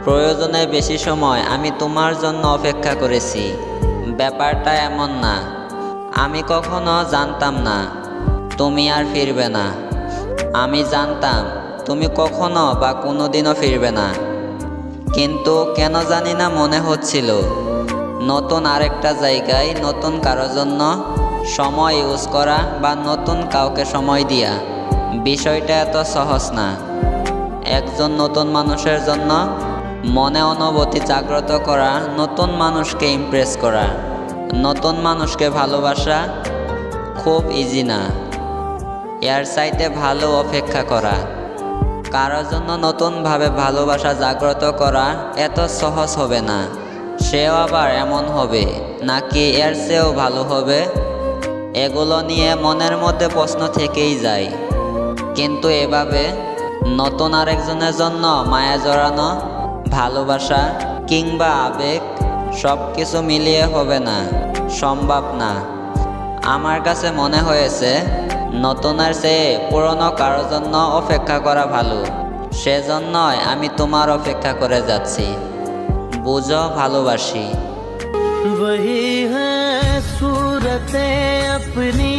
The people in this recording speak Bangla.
প্রয়োজনে বেশি সময় আমি তোমার জন্য অপেক্ষা করেছি। ব্যাপারটা এমন না, আমি কখনো জানতাম না তুমি আর ফিরবে না। আমি জানতাম তুমি কখনো বা কোনোদিনও ফিরবে না, কিন্তু কেন জানি না মনে হচ্ছিল নতুন আরেকটা জায়গায় নতুন কারোর জন্য সময় ইউজ করা বা নতুন কাউকে সময় দেয়া বিষয়টা এত সহজ না। একজন নতুন মানুষের জন্য মনে অনুভূতি জাগ্রত করা, নতুন মানুষকে ইমপ্রেস করা, নতুন মানুষকে ভালোবাসা খুব ইজি না। এর চাইতে ভালো অপেক্ষা করা। কারোর জন্য নতুনভাবে ভালোবাসা জাগ্রত করা এত সহজ হবে না। সেও আবার এমন হবে নাকি এর চেয়েও ভালো হবে, এগুলো নিয়ে মনের মধ্যে প্রশ্ন থেকেই যায়। কিন্তু এভাবে নতুন আরেকজনের জন্য মায়া জড়ানো, ভালোবাসা কিংবা আবেগ সব কিছু মিলিয়ে হবে না, সম্ভব না। আমার কাছে মনে হয়েছে নতুনের চেয়ে পুরনো কারোর জন্য অপেক্ষা করা ভালো। সেজন্যই আমি তোমার অপেক্ষা করে যাচ্ছি। বুঝো, ভালোবাসি। वही है सूरतें अपनी